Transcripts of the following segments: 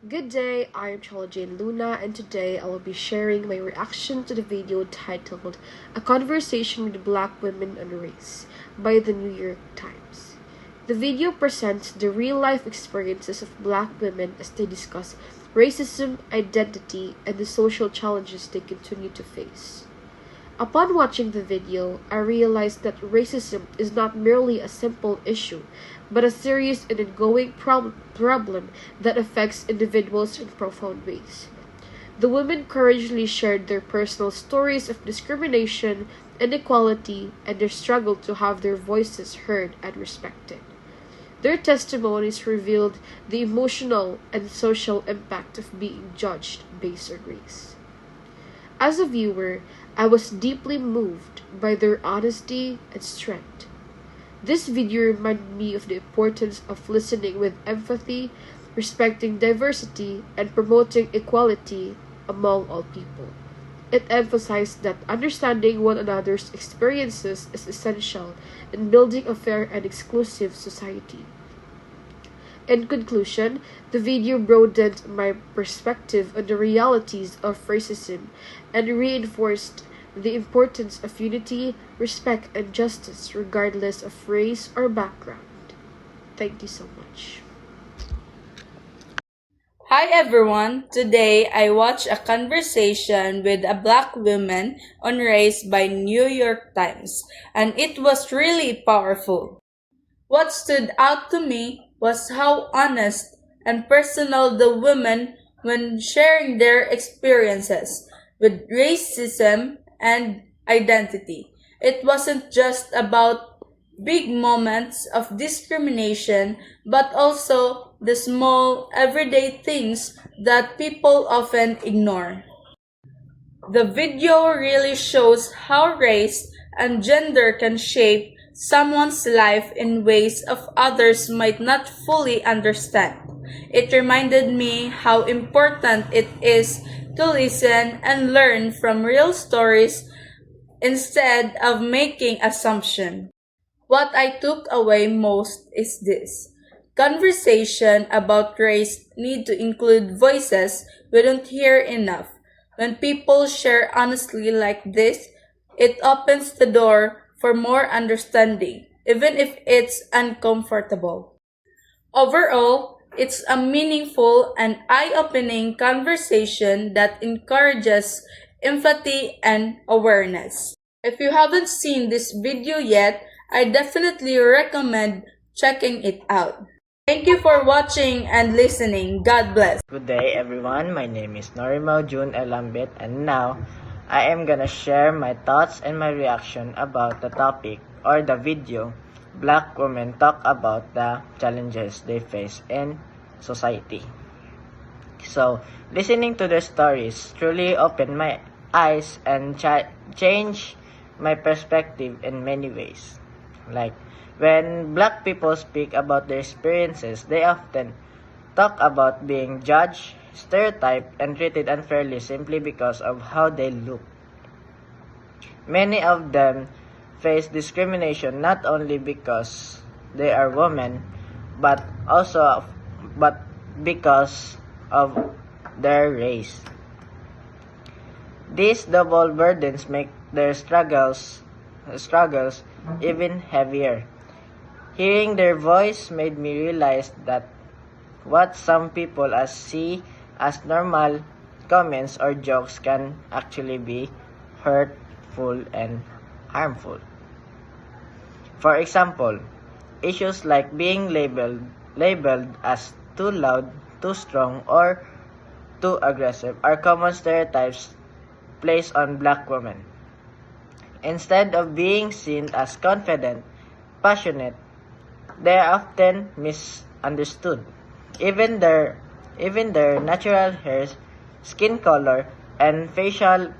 Good day, I am Chola Jane Luna, and today I will be sharing my reaction to the video titled A Conversation with Black Women on Race by the New York Times. The video presents the real life experiences of black women as they discuss racism, identity, and the social challenges they continue to face. Upon watching the video, I realized that racism is not merely a simple issue, but a serious and ongoing problem that affects individuals in profound ways. The women courageously shared their personal stories of discrimination, inequality, and their struggle to have their voices heard and respected. Their testimonies revealed the emotional and social impact of being judged based on race. As a viewer, I was deeply moved by their honesty and strength. This video reminded me of the importance of listening with empathy, respecting diversity, and promoting equality among all people. It emphasized that understanding one another's experiences is essential in building a fair and inclusive society. In conclusion, the video broadened my perspective on the realities of racism and reinforced the importance of unity, respect, and justice regardless of race or background. Thank you so much. Hi everyone! Today I watched a conversation with a black woman on race by New York Times, and it was really powerful. What stood out to me was how honest and personal the women when sharing their experiences with racism and identity. It wasn't just about big moments of discrimination, but also the small everyday things that people often ignore. The video really shows how race and gender can shape someone's life in ways of others might not fully understand. It reminded me how important it is to listen and learn from real stories instead of making assumptions. What I took away most is this. Conversation about race need to include voices we don't hear enough. When people share honestly like this, it opens the door for more understanding, even if it's uncomfortable. Overall, it's a meaningful and eye-opening conversation that encourages empathy and awareness. If you haven't seen this video yet, I definitely recommend checking it out. Thank you for watching and listening. God bless. Good day everyone, my name is Norimao June Elambit and now I am gonna share my thoughts and my reaction about the topic or the video. Black women talk about the challenges they face in society. So, listening to their stories truly opened my eyes and changed my perspective in many ways. Like, when black people speak about their experiences, they often talk about being judged, stereotyped, and treated unfairly simply because of how they look. Many of them face discrimination not only because they are women, but also but because of their race. These double burdens make their struggles even heavier. Hearing their voice made me realize that what some people see as normal comments or jokes can actually be hurtful and harmful. For example, issues like being labeled as too loud, too strong, or too aggressive are common stereotypes placed on black women. Instead of being seen as confident, passionate, they are often misunderstood. Even their natural hair, skin color, and facial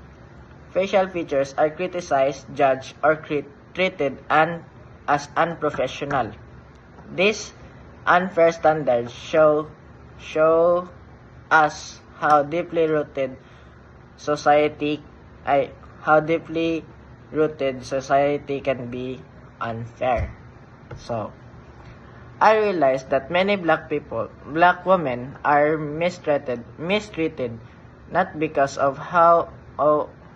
features are criticized, judged, or treated as unprofessional. These unfair standards show us society how deeply rooted society can be unfair. So, I realized that many black women are mistreated not because of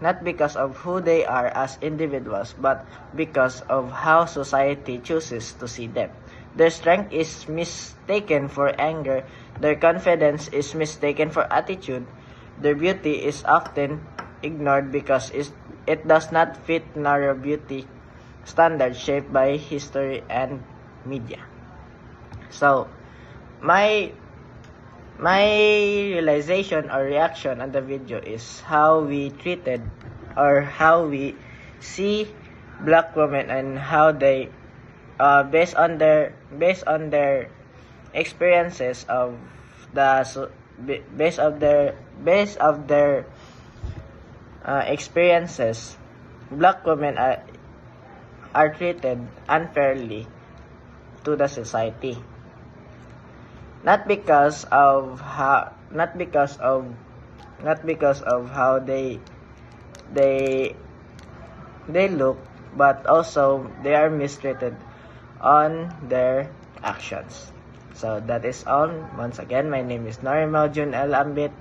not because of who they are as individuals, but because of how society chooses to see them. Their strength is mistaken for anger, their confidence is mistaken for attitude, their beauty is often ignored because it does not fit narrow beauty standards shaped by history and media. So, my my realization or reaction on the video is how we treated or how we see black women and how they based on their experiences of based of their experiences, black women are treated unfairly to the society, not because of how they they look, but also they are mistreated on their actions. So that is all. Once again, my name is Norima Jun L. Ambit,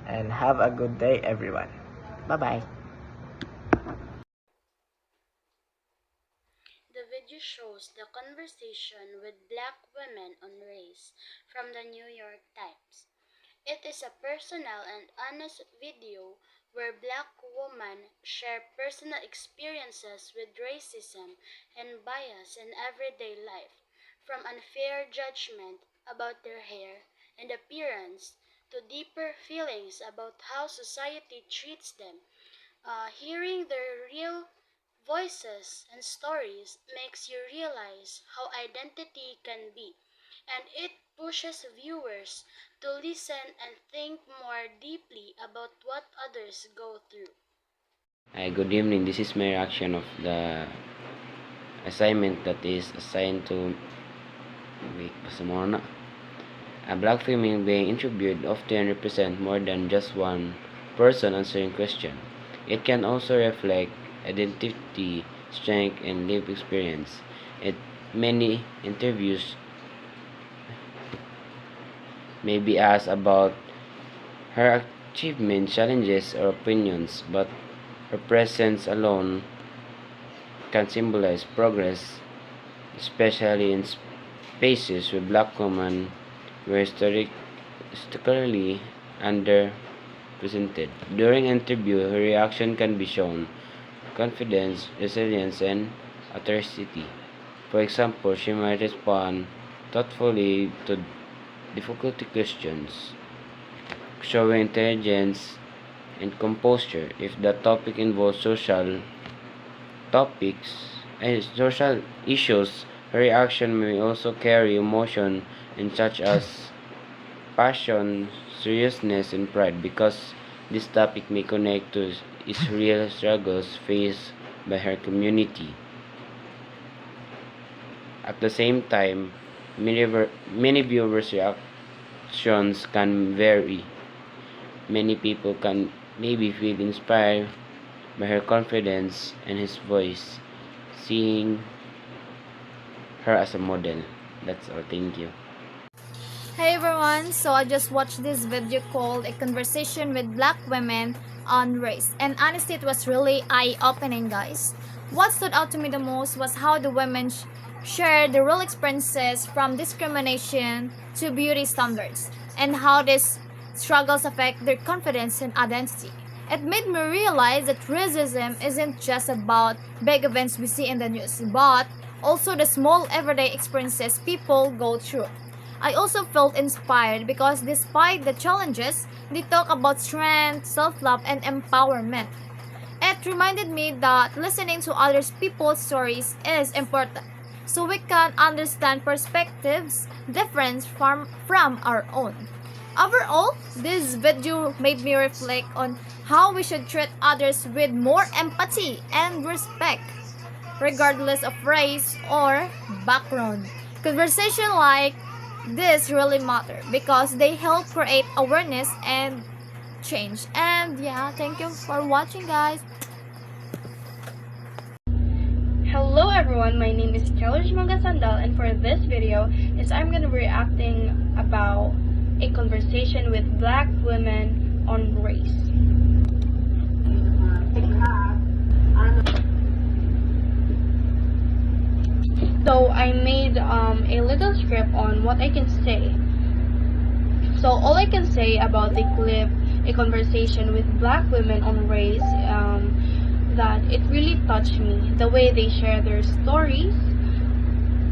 and have a good day, everyone. Bye-bye. The video shows the conversation with black women on race from the New York Times. It is a personal and honest video where black women share personal experiences with racism and bias in everyday life, from unfair judgment about their hair and appearance to deeper feelings about how society treats them. Hearing their real voices and stories makes you realize how identity can be, and it pushes viewers to listen and think more deeply about what others go through. Hi, good evening. This is my reaction of the assignment that is assigned to a black female being interviewed often represent more than just one person answering question. It can also reflect identity, strength, and lived experience. It many interviews may be asked about her achievements, challenges, or opinions, but her presence alone can symbolize progress, especially in spaces where black women were historically underrepresented. During interview, her reaction can be shown confidence, resilience, and authenticity. For example, she might respond thoughtfully to difficult questions, showing intelligence and composure. If the topic involves social issues, her reaction may also carry emotion and such as passion, seriousness, and pride, because this topic may connect to real struggles faced by her community. At the same time, many viewers' reactions can vary. Many people can maybe feel inspired by her confidence and his voice, seeing her as a model. That's all. Thank you. Hey everyone, so I just watched this video called A Conversation with Black Women on Race, and honestly, it was really eye-opening, guys. What stood out to me the most was how the women shared the real experiences from discrimination to beauty standards, and how these struggles affect their confidence and identity. It made me realize that racism isn't just about big events we see in the news, but also the small everyday experiences people go through. I also felt inspired because despite the challenges, they talk about strength, self-love, and empowerment. It reminded me that listening to other people's stories is important, so we can understand perspectives different from our own. Overall, this video made me reflect on how we should treat others with more empathy and respect, regardless of race or background. Conversation like this really matter because they help create awareness and change. And yeah, thank you for watching, guys. Hello, everyone. everyone, my name is Kalish Mangasandal, and for this video I'm going to be reacting about a conversation with black women on race. So I made a little script on what I can say. So all I can say about the clip, a conversation with black women on race, that it really touched me. The way they share their stories,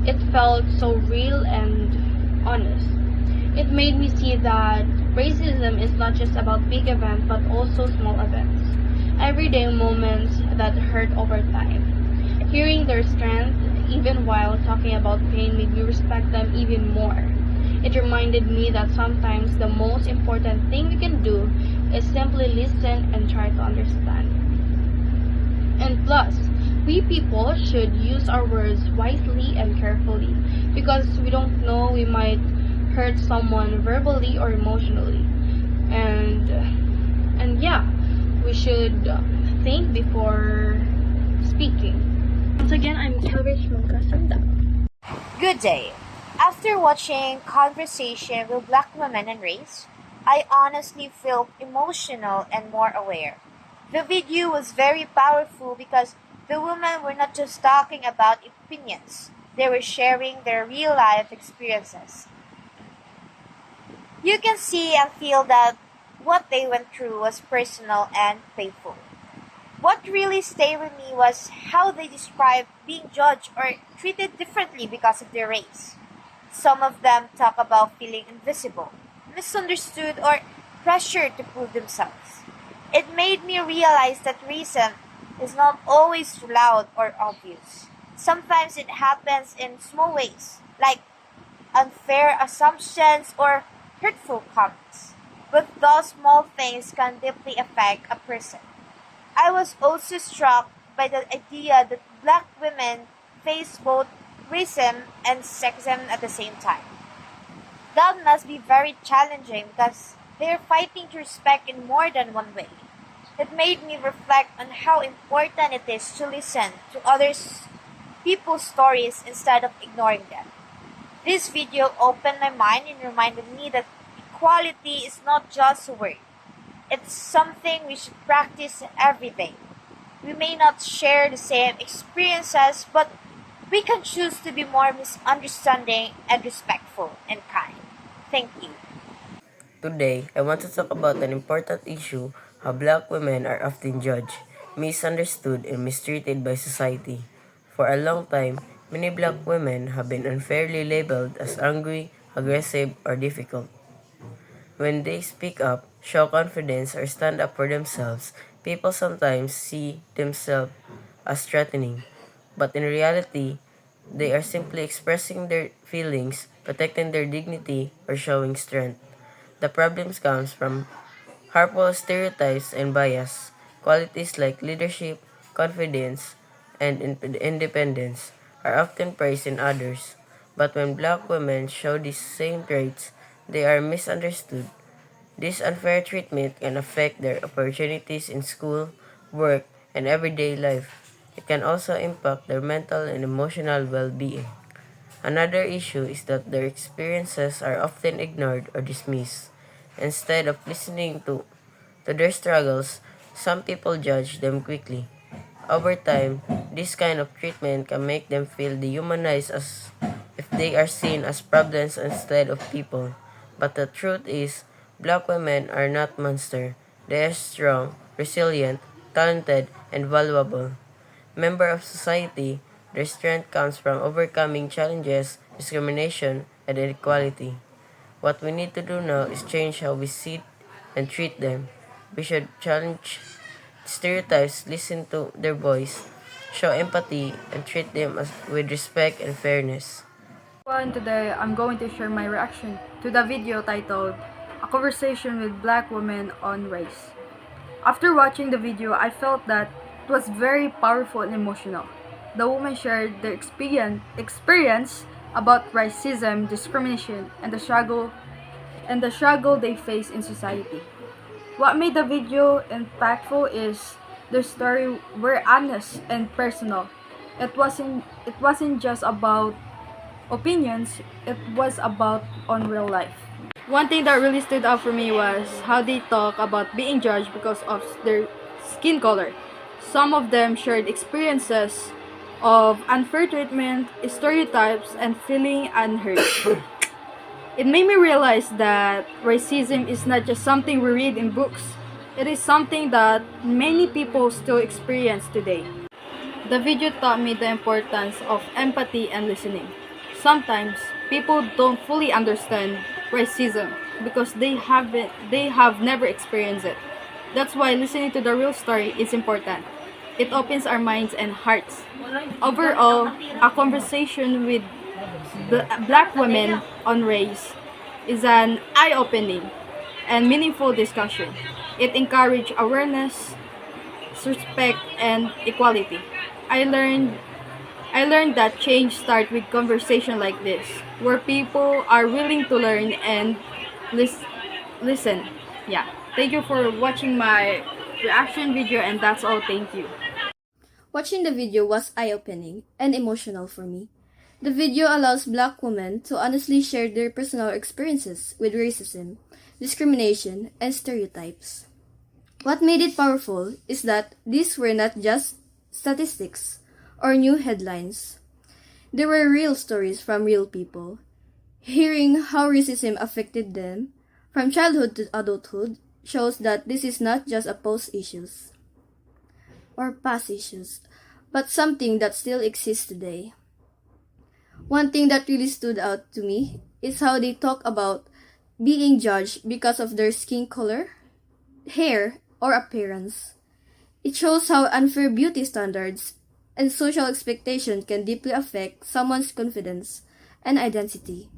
it felt so real and honest. It made me see that racism is not just about big events but also small events, everyday moments that hurt over time. Hearing their strength, even while talking about pain, made me respect them even more. It reminded me that sometimes the most important thing we can do is simply listen and try to understand. And plus, we people should use our words wisely and carefully, because we don't know, we might hurt someone verbally or emotionally. And yeah, we should think before speaking. Once again, I'm Kelvish Mangkasanda. Good day. After watching Conversation with Black Women and Race, I honestly feel emotional and more aware. The video was very powerful because the women were not just talking about opinions, they were sharing their real life experiences. You can see and feel that what they went through was personal and painful. What really stayed with me was how they described being judged or treated differently because of their race. Some of them talk about feeling invisible, misunderstood, or pressured to prove themselves. It made me realize that reason is not always loud or obvious. Sometimes it happens in small ways, like unfair assumptions or hurtful comments. But those small things can deeply affect a person. I was also struck by the idea that black women face both racism and sexism at the same time. That must be very challenging because they are fighting to respect in more than one way. It made me reflect on how important it is to listen to others' people's stories instead of ignoring them. This video opened my mind and reminded me that equality is not just a word. It's something we should practice every day. We may not share the same experiences, but we can choose to be more misunderstanding and respectful and kind. Thank you. Today, I want to talk about an important issue: how black women are often judged, misunderstood, and mistreated by society. For a long time, many black women have been unfairly labeled as angry, aggressive, or difficult. When they speak up, show confidence, or stand up for themselves, people sometimes see themselves as threatening. But in reality, they are simply expressing their feelings, protecting their dignity, or showing strength. The problems comes from harmful stereotypes and bias. Qualities like leadership, confidence, and independence are often praised in others. But when black women show these same traits, they are misunderstood. This unfair treatment can affect their opportunities in school, work, and everyday life. It can also impact their mental and emotional well-being. Another issue is that their experiences are often ignored or dismissed. Instead of listening to their struggles, some people judge them quickly. Over time, this kind of treatment can make them feel dehumanized as if they are seen as problems instead of people. But the truth is, black women are not monsters. They are strong, resilient, talented, and valuable. Member of society, their strength comes from overcoming challenges, discrimination, and inequality. What we need to do now is change how we see and treat them. We should challenge stereotypes, listen to their voice, show empathy, and treat them with respect and fairness. And today I'm going to share my reaction to the video titled A Conversation with Black Women on Race. After watching the video, I felt that it was very powerful and emotional. The women shared their experience about racism, discrimination, and the struggle they face in society. What made the video impactful is their story were honest and personal. It wasn't just about opinions, it was about on real life. One thing that really stood out for me was how they talk about being judged because of their skin color. Some of them shared experiences of unfair treatment, stereotypes, and feeling unheard. It made me realize that racism is not just something we read in books. It is something that many people still experience today. The video taught me the importance of empathy and listening. Sometimes people don't fully understand racism because they have never experienced it. That's why listening to the real story is important. It opens our minds and hearts. Overall, a conversation with black women on race is an eye-opening and meaningful discussion. It encourages awareness, respect, and equality. I learned I learned that change starts with conversation like this, where people are willing to learn and lis- listen. Yeah. Thank you for watching my reaction video, and that's all. Thank you. Watching the video was eye-opening and emotional for me. The video allows black women to honestly share their personal experiences with racism, discrimination, and stereotypes. What made it powerful is that these were not just statistics or new headlines. They were real stories from real people. Hearing how racism affected them from childhood to adulthood shows that this is not just a past issues, but something that still exists today. One thing that really stood out to me is how they talk about being judged because of their skin color, hair, or appearance. It shows how unfair beauty standards and social expectation can deeply affect someone's confidence and identity.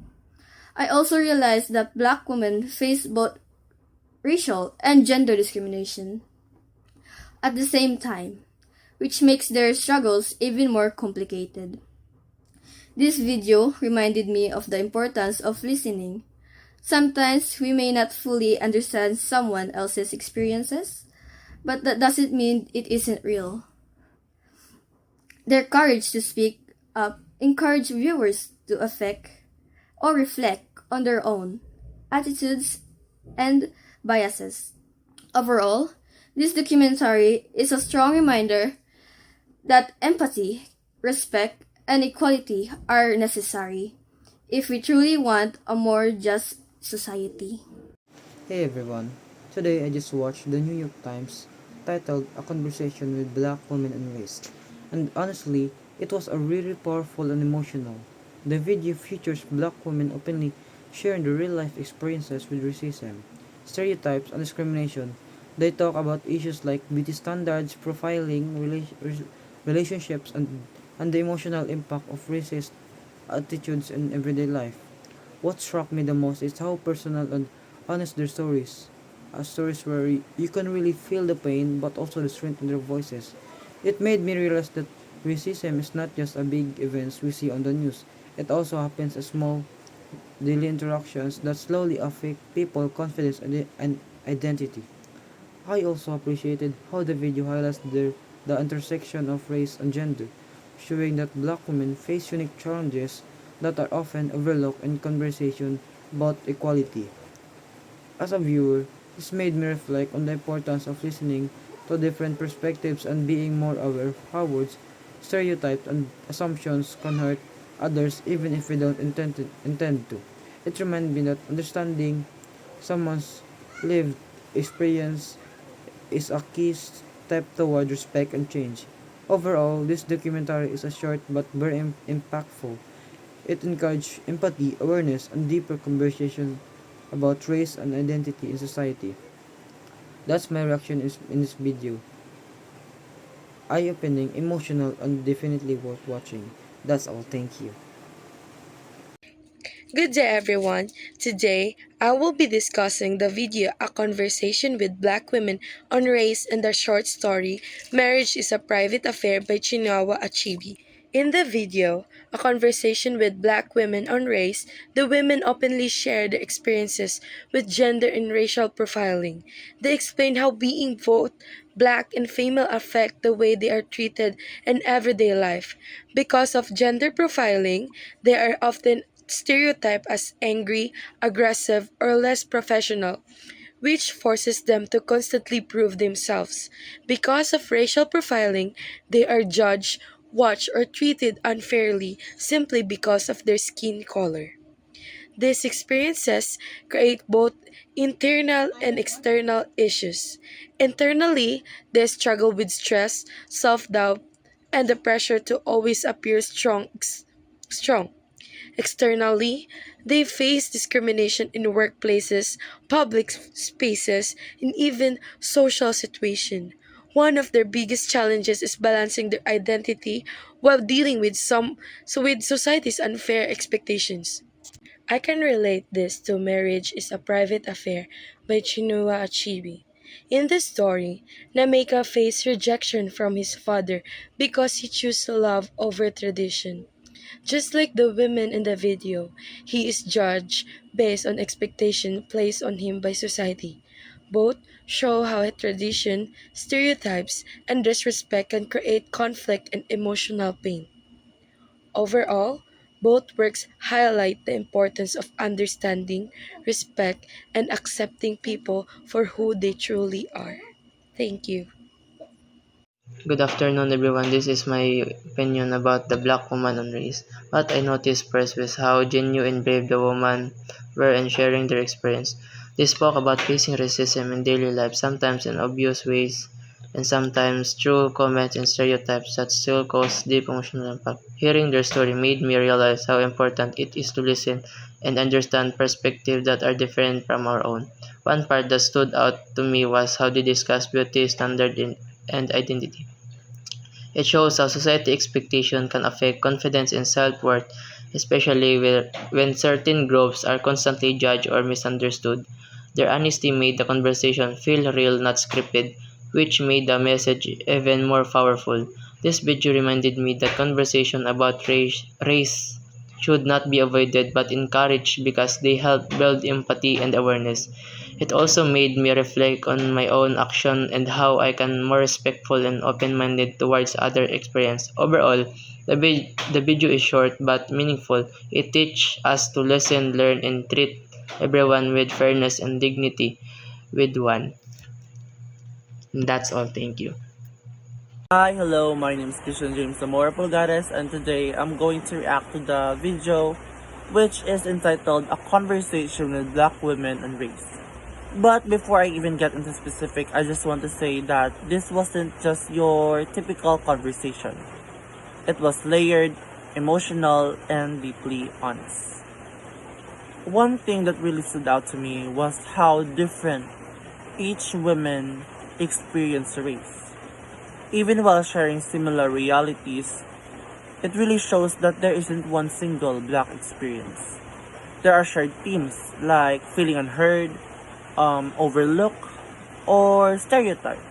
I also realized that black women face both racial and gender discrimination at the same time, which makes their struggles even more complicated. This video reminded me of the importance of listening. Sometimes we may not fully understand someone else's experiences, but that doesn't mean it isn't real. Their courage to speak up encourage viewers to affect or reflect on their own attitudes and biases. Overall, this documentary is a strong reminder that empathy, respect, and equality are necessary if we truly want a more just society. Hey everyone, today I just watched the New York Times titled A Conversation with Black Women and Race, and honestly, it was a really powerful and emotional. The video features black women openly sharing their real life experiences with racism, stereotypes, and discrimination. They talk about issues like beauty standards, profiling, relationships, and the emotional impact of racist attitudes in everyday life. What struck me the most is how personal and honest their stories are. Stories where you can really feel the pain but also the strength in their voices. It made me realize that racism is not just a big events we see on the news. It also happens as small daily interactions that slowly affect people's confidence and identity. I also appreciated how the video highlights the intersection of race and gender, showing that black women face unique challenges that are often overlooked in conversation about equality. As a viewer, this made me reflect on the importance of listening to different perspectives and being more aware of how words, stereotypes, and assumptions can hurt others even if we don't intend to. It reminded me that understanding someone's lived experience is a key step toward respect and change. Overall, this documentary is a short but very impactful. It encouraged empathy, awareness, and deeper conversation about race and identity in society. That's my reaction in this video. Eye-opening, emotional, and definitely worth watching. That's all. Thank you. Good day, everyone. Today, I will be discussing the video A Conversation with Black Women on Race and the short story Marriage is a Private Affair by Chinua Achebe. In the video, A Conversation with Black Women on Race, the women openly share their experiences with gender and racial profiling. They explain how being both black and female affect the way they are treated in everyday life. Because of gender profiling, they are often stereotyped as angry, aggressive, or less professional, which forces them to constantly prove themselves. Because of racial profiling, they are judged, watched, or treated unfairly simply because of their skin color. These experiences create both internal and external issues. Internally, they struggle with stress, self doubt, and the pressure to always appear strong. Externally, they face discrimination in workplaces, public spaces, and even social situations. One of their biggest challenges is balancing their identity while dealing with with society's unfair expectations. I can relate this to Marriage is a Private Affair by Chinua Achebe. In this story, Nameka faced rejection from his father because he chose love over tradition. Just like the women in the video, he is judged based on expectation placed on him by society. Both show how a tradition, stereotypes, and disrespect can create conflict and emotional pain. Overall, both works highlight the importance of understanding, respect, and accepting people for who they truly are. Thank you. Good afternoon, everyone. This is my opinion about the black woman on race. What I noticed first was how genuine and brave the women were in sharing their experience. They spoke about facing racism in daily life, sometimes in obvious ways, and sometimes through comments and stereotypes that still cause deep emotional impact. Hearing their story made me realize how important it is to listen and understand perspectives that are different from our own. One part that stood out to me was how they discussed beauty standard and identity. It shows how society expectation can affect confidence and self-worth, especially when certain groups are constantly judged or misunderstood. Their honesty made the conversation feel real, not scripted, which made the message even more powerful. This video reminded me that conversation about race should not be avoided but encouraged because they help build empathy and awareness. It also made me reflect on my own action and how I can more respectful and open-minded towards other experience. Overall, the video is short but meaningful. It teaches us to listen, learn, and treat everyone with fairness and dignity with one. And that's all. Thank you. Hi, hello, my name is Christian James Zamora Pulgares, and today I'm going to react to the video which is entitled A Conversation with Black Women and Race. But before I even get into specific, I just want to say that this wasn't just your typical conversation. It was layered, emotional, and deeply honest. One thing that really stood out to me was how different each woman experienced race. Even while sharing similar realities, it really shows that there isn't one single black experience. There are shared themes like feeling unheard, overlooked, or stereotyped.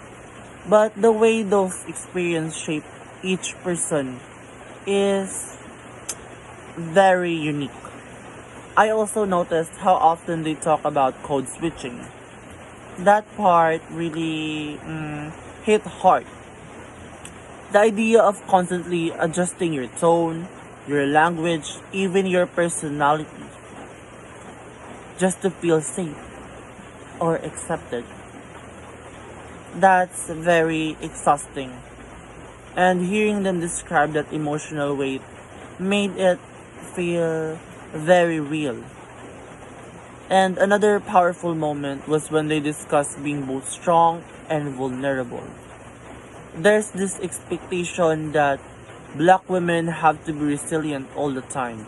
But the way those experiences shape each person is very unique. I also noticed how often they talk about code switching. That part really hit hard. The idea of constantly adjusting your tone, your language, even your personality, just to feel safe or accepted. That's very exhausting. And hearing them describe that emotional weight made it feel very real. And another powerful moment was when they discussed being both strong and vulnerable. There's this expectation that black women have to be resilient all the time.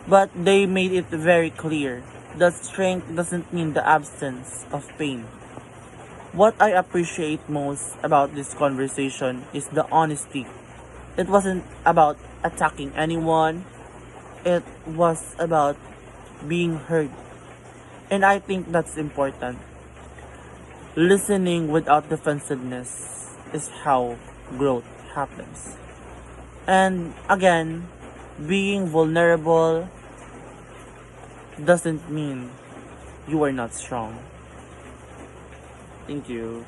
But they made it very clear that strength doesn't mean the absence of pain. What I appreciate most about this conversation is the honesty. It wasn't about attacking anyone, it was about being heard. And I think that's important. Listening without defensiveness is how growth happens. And again, being vulnerable doesn't mean you are not strong. Thank you.